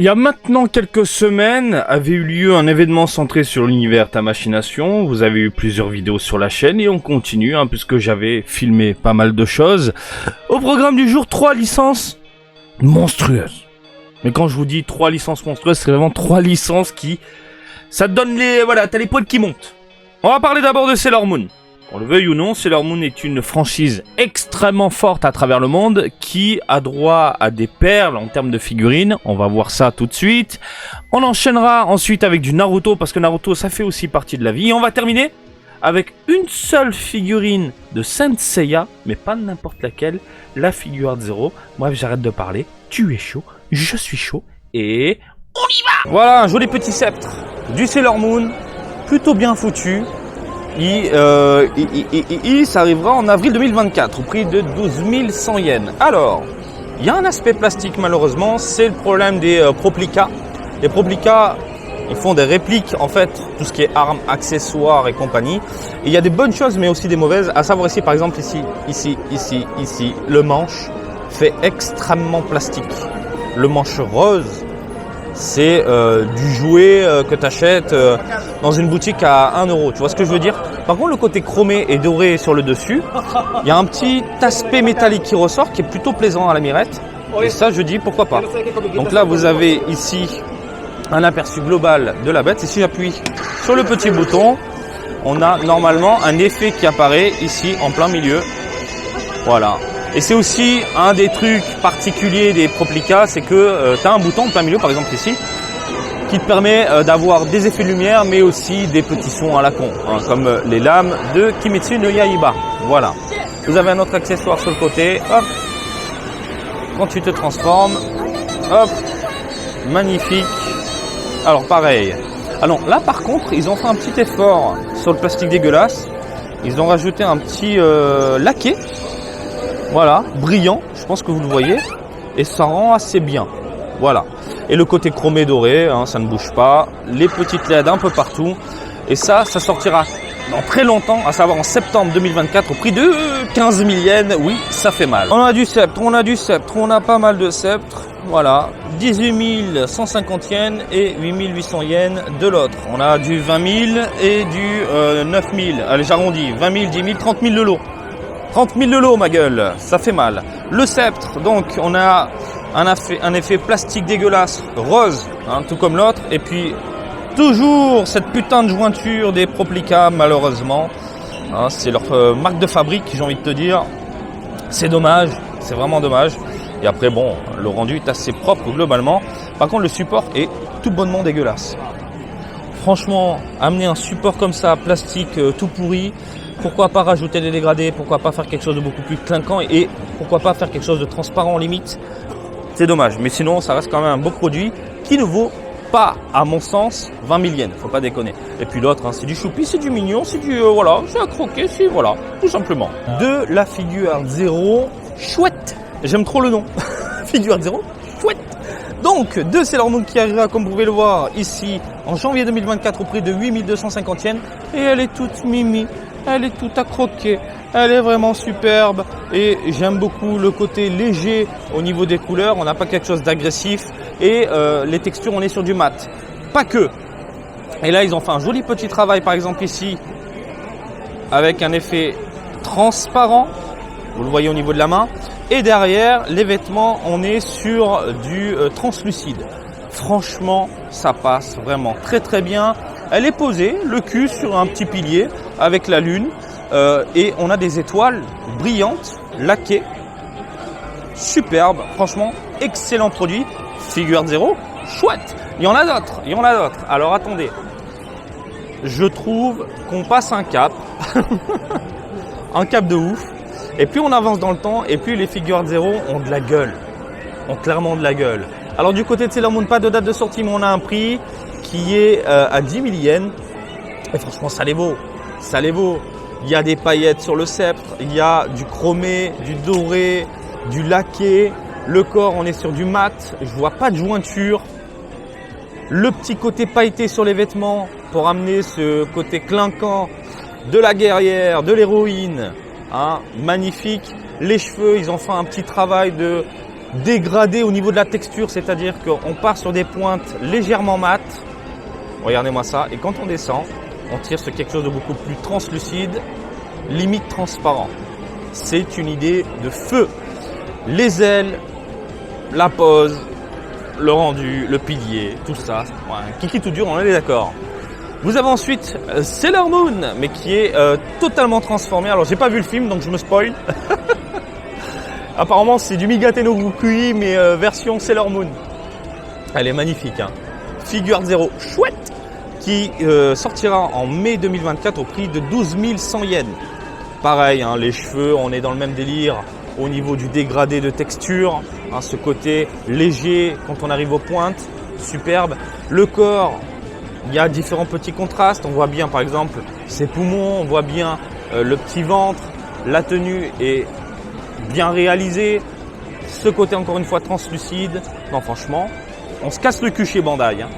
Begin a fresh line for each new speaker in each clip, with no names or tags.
Il y a maintenant quelques semaines avait eu lieu un événement centré sur l'univers Ta Machination. Vous avez eu plusieurs vidéos sur la chaîne et on continue puisque j'avais filmé pas mal de choses. Au programme du jour, 3 licences monstrueuses. Mais quand je vous dis 3 licences monstrueuses, c'est vraiment 3 licences qui... Ça te donne les... Voilà, t'as les poils qui montent. On va parler d'abord de Sailor Moon. On le veuille ou non, Sailor Moon est une franchise extrêmement forte à travers le monde qui a droit à des perles en termes de figurines. On va voir ça tout de suite. On enchaînera ensuite avec du Naruto parce que Naruto ça fait aussi partie de la vie. Et on va terminer avec une seule figurine de Saint Seiya, mais pas n'importe laquelle, la Figuarts Zero. Bref, j'arrête de parler. Tu es chaud, je suis chaud et on y va. Voilà un joli petit sceptre du Sailor Moon, plutôt bien foutu. Ça arrivera en avril 2024 au prix de 12 100 yens. Alors, il y a un aspect plastique malheureusement, c'est le problème des Proplica. Les Proplica, ils font des répliques en fait, tout ce qui est armes, accessoires et compagnie. Et il y a des bonnes choses mais aussi des mauvaises. À savoir ici par exemple ici, le manche fait extrêmement plastique. Le manche rose, c'est du jouet que tu achètes dans une boutique à 1 €. Tu vois ce que je veux dire? Par contre, le côté chromé et doré sur le dessus, il y a un petit aspect métallique qui ressort qui est plutôt plaisant à la mirette. Et ça, je dis pourquoi pas. Donc là, vous avez ici un aperçu global de la bête. Et si j'appuie sur le petit bouton, on a normalement un effet qui apparaît ici en plein milieu. Voilà. Et c'est aussi un des trucs particuliers des Proplica, c'est que tu as un bouton en plein milieu, par exemple ici, qui te permet d'avoir des effets de lumière, mais aussi des petits sons à la con, comme les lames de Kimetsu no Yaiba. Voilà. Vous avez un autre accessoire sur le côté, hop, quand tu te transformes, hop, magnifique. Alors pareil. Alors là par contre, ils ont fait un petit effort sur le plastique dégueulasse. Ils ont rajouté un petit laqué. Voilà, brillant, je pense que vous le voyez, et ça rend assez bien. Voilà. Et le côté chromé doré, ça ne bouge pas. Les petites LED un peu partout. Et ça sortira dans très longtemps, à savoir en septembre 2024, au prix de 15 000 yens. Oui, ça fait mal. On a du sceptre, on a pas mal de sceptres. Voilà, 18 150 yens et 8 800 yens de l'autre. On a du 20 000 et du 9 000. Allez, j'arrondis. 20 000, 10 000, 30 000 de l'eau. 30 000 de l'eau, ma gueule, ça fait mal. Le sceptre, donc on a un effet plastique dégueulasse, rose, tout comme l'autre. Et puis, toujours cette putain de jointure des Proplica, malheureusement. C'est leur marque de fabrique, j'ai envie de te dire. C'est dommage, c'est vraiment dommage. Et après, bon, le rendu est assez propre globalement. Par contre, le support est tout bonnement dégueulasse. Franchement, amener un support comme ça, plastique, tout pourri... Pourquoi pas rajouter des dégradés, pourquoi pas faire quelque chose de beaucoup plus clinquant et pourquoi pas faire quelque chose de transparent limite. C'est dommage, mais sinon ça reste quand même un beau produit qui ne vaut pas, à mon sens, 20 000 yens, faut pas déconner. Et puis l'autre, c'est du choupi, c'est du mignon, c'est du, voilà, c'est à croquer, c'est, voilà, tout simplement. De la Figuarts Zero, chouette, j'aime trop le nom, Figuarts Zero, chouette. Donc, de Sailor Moon qui arrivera, comme vous pouvez le voir, ici, en janvier 2024, au prix de 8 250 yens. Et elle est toute mimi, elle est toute à croquer, elle est vraiment superbe. Et j'aime beaucoup le côté léger au niveau des couleurs, on n'a pas quelque chose d'agressif. Et les textures, on est sur du mat. Pas que. Et là, ils ont fait un joli petit travail, par exemple ici, avec un effet transparent. Vous le voyez au niveau de la main. Et derrière, les vêtements, on est sur du translucide. Franchement, ça passe vraiment très très bien. Elle est posée, le cul sur un petit pilier avec la lune. Et on a des étoiles brillantes, laquées. Superbe, franchement, excellent produit. Figuarts Zero, chouette. Il y en a d'autres, Alors attendez, je trouve qu'on passe un cap. Un cap de ouf. Et plus on avance dans le temps, et plus les Figuarts Zero ont de la gueule. Ont clairement de la gueule. Alors du côté de Sailor Moon, pas de date de sortie, mais on a un prix qui est à 10 000 yens. Et franchement, ça les vaut. Ça les vaut. Il y a des paillettes sur le sceptre, il y a du chromé, du doré, du laqué. Le corps, on est sur du mat. Je vois pas de jointure. Le petit côté pailleté sur les vêtements pour amener ce côté clinquant de la guerrière, de l'héroïne. Magnifique. Les cheveux, ils ont fait un petit travail de dégradé au niveau de la texture, c'est-à-dire qu'on part sur des pointes légèrement mates. Regardez-moi ça. Et quand on descend, on tire sur quelque chose de beaucoup plus translucide, limite transparent. C'est une idée de feu. Les ailes, la pose, le rendu, le pilier, tout ça. Ouais, kiki tout dur, on est d'accord. Vous avez ensuite Sailor Moon, mais qui est totalement transformé. Alors j'ai pas vu le film, donc je me spoil. Apparemment c'est du Migate no Gukui, mais version Sailor Moon. Elle est magnifique, hein. Figure 0, chouette, qui sortira en mai 2024 au prix de 12 100 yens. Pareil, hein, les cheveux, on est dans le même délire au niveau du dégradé de texture, hein, ce côté léger quand on arrive aux pointes, superbe. Le corps, il y a différents petits contrastes. On voit bien par exemple ses poumons, on voit bien le petit ventre, la tenue est bien réalisée. Ce côté encore une fois translucide. Non franchement, on se casse le cul chez Bandai, hein.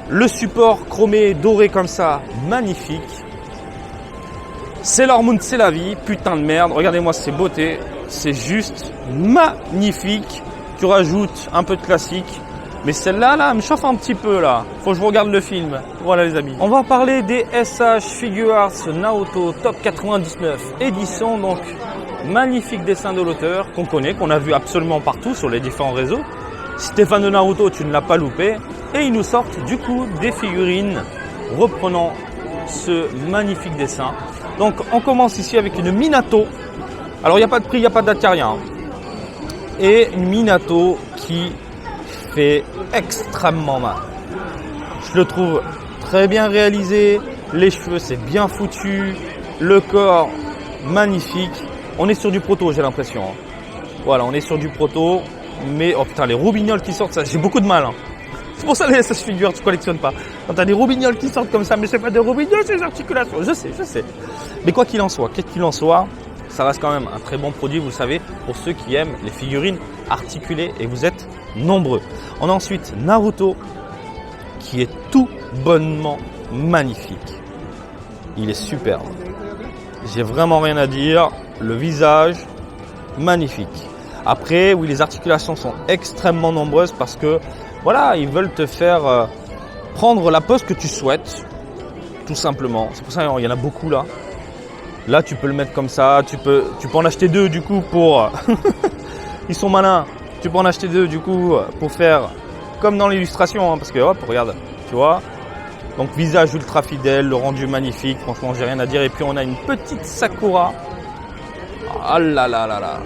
Le support chromé doré comme ça, magnifique. Sailor Moon, c'est la vie, putain de merde. Regardez-moi ces beautés, c'est juste magnifique. Tu rajoutes un peu de classique. Mais celle-là, là, elle me chauffe un petit peu, là. Faut que je regarde le film. Voilà, les amis. On va parler des SH Figure Arts Naruto Top 99 édition. Donc, magnifique dessin de l'auteur qu'on connaît, qu'on a vu absolument partout sur les différents réseaux. Si t'es fan de Naruto, tu ne l'as pas loupé. Et ils nous sortent, du coup, des figurines reprenant ce magnifique dessin. Donc, on commence ici avec une Minato. Alors, il n'y a pas de prix, il n'y a pas de date, il n'y a rien. Et une Minato qui fait extrêmement mal. Je le trouve très bien réalisé, les cheveux c'est bien foutu, le corps magnifique. On est sur du proto, j'ai l'impression. Voilà, on est sur du proto, mais oh putain, les roubignoles qui sortent, ça j'ai beaucoup de mal. Hein. C'est pour ça les SS figures, tu collectionnes pas. Quand t'as des roubignoles qui sortent comme ça, mais c'est pas des roubignoles, c'est des articulations. Je sais. Mais quoi qu'il en soit, ça reste quand même un très bon produit, vous le savez, pour ceux qui aiment les figurines articulées, et vous êtes nombreux. On a ensuite Naruto, qui est tout bonnement magnifique. Il est superbe. J'ai vraiment rien à dire. Le visage, magnifique. Après, oui, les articulations sont extrêmement nombreuses parce que, voilà, ils veulent te faire prendre la pose que tu souhaites, tout simplement. C'est pour ça qu'il y en a beaucoup là. Là, tu peux le mettre comme ça. Tu peux en acheter deux du coup pour... Ils sont malins. Tu peux en acheter deux du coup pour faire comme dans l'illustration. Hein, parce que hop, regarde, tu vois. Donc visage ultra fidèle, le rendu magnifique. Franchement, j'ai rien à dire. Et puis on a une petite Sakura. Ah là là là là.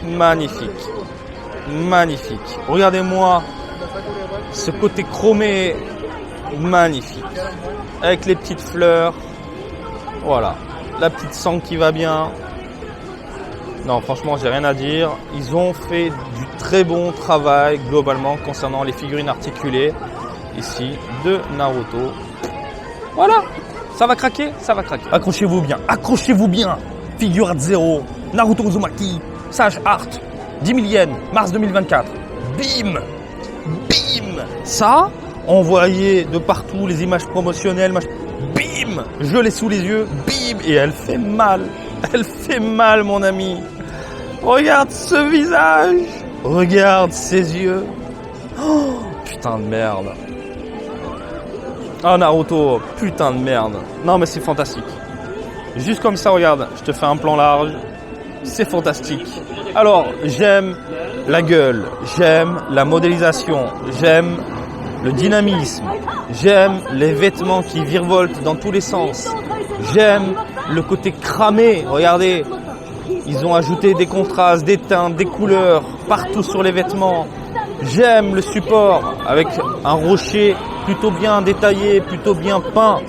Magnifique. Magnifique. Regardez-moi ce côté chromé. Magnifique. Avec les petites fleurs. Voilà. La petite sangle qui va bien. Non, franchement, j'ai rien à dire. Ils ont fait du très bon travail globalement concernant les figurines articulées ici de Naruto. Voilà, ça va craquer, ça va craquer. Accrochez-vous bien. Figure Art 0, Naruto Uzumaki, Sage Art, 10 000 yens, mars 2024. Bim. Ça, on voyait de partout les images promotionnelles. Bim, je l'ai sous les yeux. Bim, et elle fait mal. Elle fait mal, mon ami. Regarde ce visage. Regarde ses yeux. Oh, putain de merde. Oh, Naruto, putain de merde. Non, mais c'est fantastique. Juste comme ça, regarde, je te fais un plan large. C'est fantastique. Alors, j'aime la gueule. J'aime la modélisation. J'aime le dynamisme. J'aime les vêtements qui virevoltent dans tous les sens. J'aime le côté cramé. Regardez, ils ont ajouté des contrastes, des teintes, des couleurs partout sur les vêtements. J'aime le support avec un rocher plutôt bien détaillé, plutôt bien peint.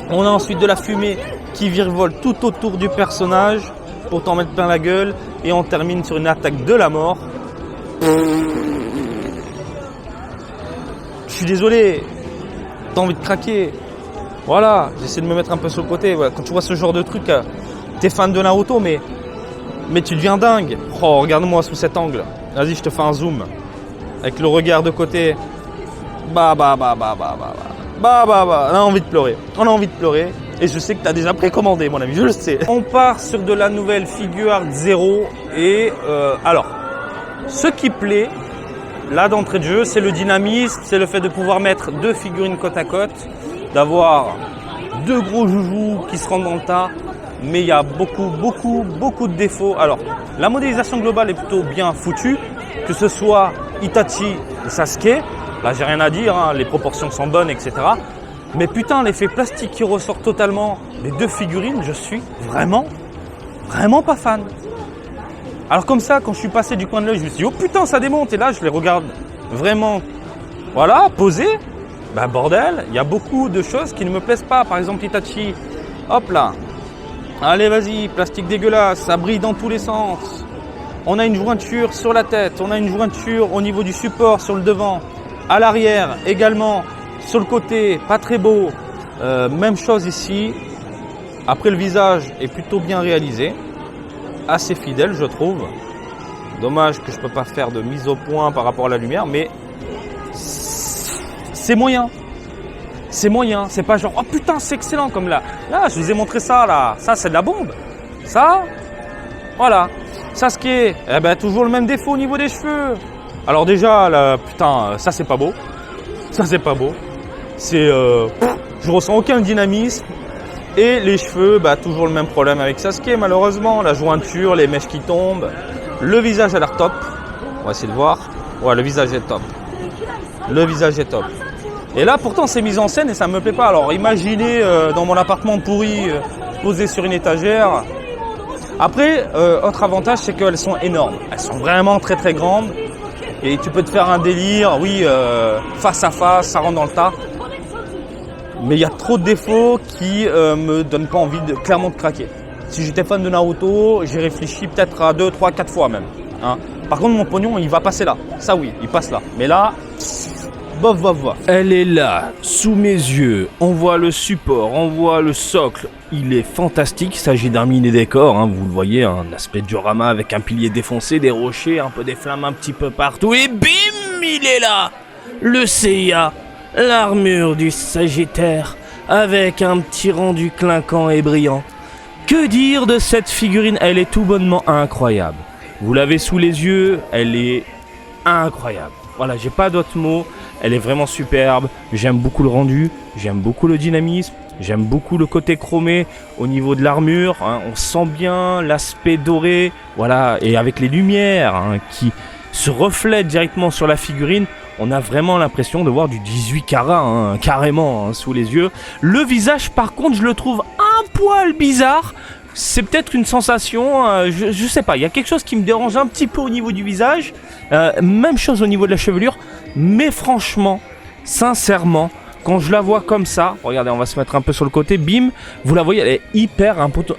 On a ensuite de la fumée qui virevolte tout autour du personnage pour t'en mettre plein la gueule. Et on termine sur une attaque de la mort. Je suis désolé, t'as envie de craquer. Voilà, j'essaie de me mettre un peu sur le côté. Quand tu vois ce genre de truc, t'es fan de Naruto, mais tu deviens dingue. Oh, regarde-moi sous cet angle. Vas-y, je te fais un zoom. Avec le regard de côté. On a envie de pleurer. Et je sais que tu as déjà précommandé, mon ami, je le sais. On part sur de la nouvelle Figure Art 0. Et alors, Ce qui plaît, là d'entrée de jeu, c'est le dynamisme, c'est le fait de pouvoir mettre deux figurines côte à côte, d'avoir deux gros joujoux qui se rendent dans le tas, mais il y a beaucoup de défauts. Alors, la modélisation globale est plutôt bien foutue, que ce soit Itachi ou Sasuke, là j'ai rien à dire, hein, les proportions sont bonnes, etc. Mais putain, l'effet plastique qui ressort totalement des deux figurines, je suis vraiment pas fan. Alors comme ça, quand je suis passé du coin de l'œil, je me suis dit, oh putain, ça démonte. Et là, je les regarde vraiment, voilà, posés. Ben bordel, il y a beaucoup de choses qui ne me plaisent pas. Par exemple, Itachi, hop là. Allez, vas-y, plastique dégueulasse, ça brille dans tous les sens. On a une jointure sur la tête, on a une jointure au niveau du support sur le devant. À l'arrière également, sur le côté, pas très beau. Même chose ici. Après, le visage est plutôt bien réalisé. Assez fidèle, je trouve. Dommage que je ne peux pas faire de mise au point par rapport à la lumière, mais c'est moyen. C'est moyen. C'est pas genre, oh putain, c'est excellent comme là. Là, je vous ai montré ça, là. Ça, c'est de la bombe. Ça, voilà. Sasuke, eh ben, toujours le même défaut au niveau des cheveux. Alors déjà, là, putain, ça, c'est pas beau. Ça, c'est pas beau. C'est, je ressens aucun dynamisme. Et les cheveux, bah, toujours le même problème avec Sasuke, malheureusement. La jointure, les mèches qui tombent. Le visage a l'air top. On va essayer de voir. Ouais, le visage est top. Le visage est top. Et là, pourtant, c'est mis en scène et ça me plaît pas. Alors, imaginez dans mon appartement pourri, posé sur une étagère. Après, autre avantage, c'est qu'elles sont énormes. Elles sont vraiment très grandes. Et tu peux te faire un délire, oui, face à face, ça rentre dans le tas. Mais il y a trop de défauts qui me donnent pas envie clairement de craquer. Si j'étais fan de Naruto, j'ai réfléchi peut-être à 2, 3, 4 fois même. Hein. Par contre, mon pognon, il va passer là. Ça oui, il passe là. Mais là, bof.
Elle est là, sous mes yeux. On voit le support, on voit le socle. Il est fantastique. Il s'agit d'un mini-décor. Hein. Vous le voyez, un aspect diorama avec un pilier défoncé, des rochers, un peu des flammes un petit peu partout. Et bim, il est là. Le CIA. L'armure du Sagittaire, avec un petit rendu clinquant et brillant. Que dire de cette figurine? Elle est tout bonnement incroyable. Vous l'avez sous les yeux, elle est incroyable. Voilà, j'ai pas d'autres mots. Elle est vraiment superbe. J'aime beaucoup le rendu, j'aime beaucoup le dynamisme, j'aime beaucoup le côté chromé au niveau de l'armure. Hein, on sent bien l'aspect doré, voilà, et avec les lumières qui se reflètent directement sur la figurine. On a vraiment l'impression de voir du 18 carats, carrément, sous les yeux. Le visage, par contre, je le trouve un poil bizarre. C'est peut-être une sensation, je sais pas. Il y a quelque chose qui me dérange un petit peu au niveau du visage. Même chose au niveau de la chevelure. Mais franchement, sincèrement, quand je la vois comme ça, regardez, on va se mettre un peu sur le côté, bim, vous la voyez, elle est hyper imposante.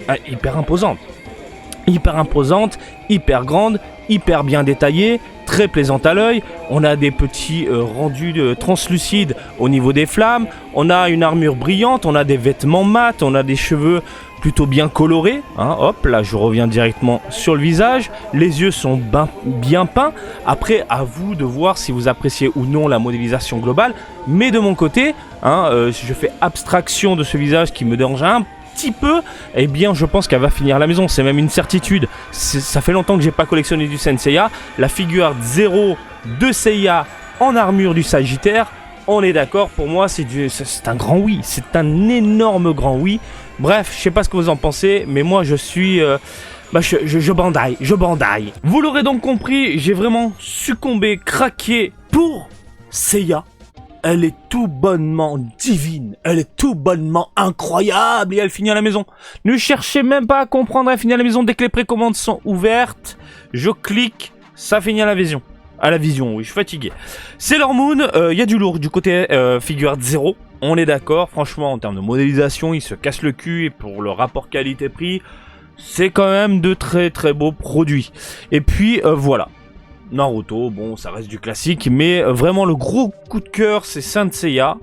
Hyper imposante, hyper grande, hyper bien détaillée, très plaisante à l'œil. On a des petits rendus translucides au niveau des flammes. On a une armure brillante, on a des vêtements mat, on a des cheveux plutôt bien colorés. Hein. Hop, là je reviens directement sur le visage. Les yeux sont bien peints. Après, à vous de voir si vous appréciez ou non la modélisation globale. Mais de mon côté, je fais abstraction de ce visage qui me dérange un petit peu, eh bien je pense qu'elle va finir à la maison, c'est même une certitude. Ça fait longtemps que j'ai pas collectionné du Senseiya. La figure 0 de Seiya en armure du Sagittaire, on est d'accord, pour moi c'est un grand oui, c'est un énorme grand oui. Bref, je sais pas ce que vous en pensez, mais moi je suis je bandaille. Vous l'aurez donc compris, j'ai vraiment succombé, craqué pour Seiya. Elle est tout bonnement divine, elle est tout bonnement incroyable et elle finit à la maison. Ne cherchez même pas à comprendre, elle finit à la maison dès que les précommandes sont ouvertes. Je clique, ça finit à la vision. À la vision, oui, je suis fatigué. Sailor Moon, y a du lourd du côté figure 0, on est d'accord. Franchement, en termes de modélisation, il se casse le cul et pour le rapport qualité-prix, c'est quand même de très beaux produits. Et puis, voilà. Naruto, bon, ça reste du classique, mais vraiment le gros coup de cœur, c'est Saint Seiya,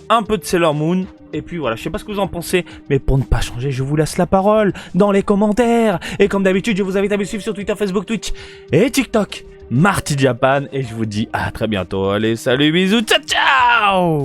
un peu de Sailor Moon, et puis voilà, je sais pas ce que vous en pensez, mais pour ne pas changer, je vous laisse la parole dans les commentaires, et comme d'habitude, je vous invite à me suivre sur Twitter, Facebook, Twitch et TikTok, Marty Japan, et je vous dis à très bientôt, allez, salut, bisous, ciao ciao.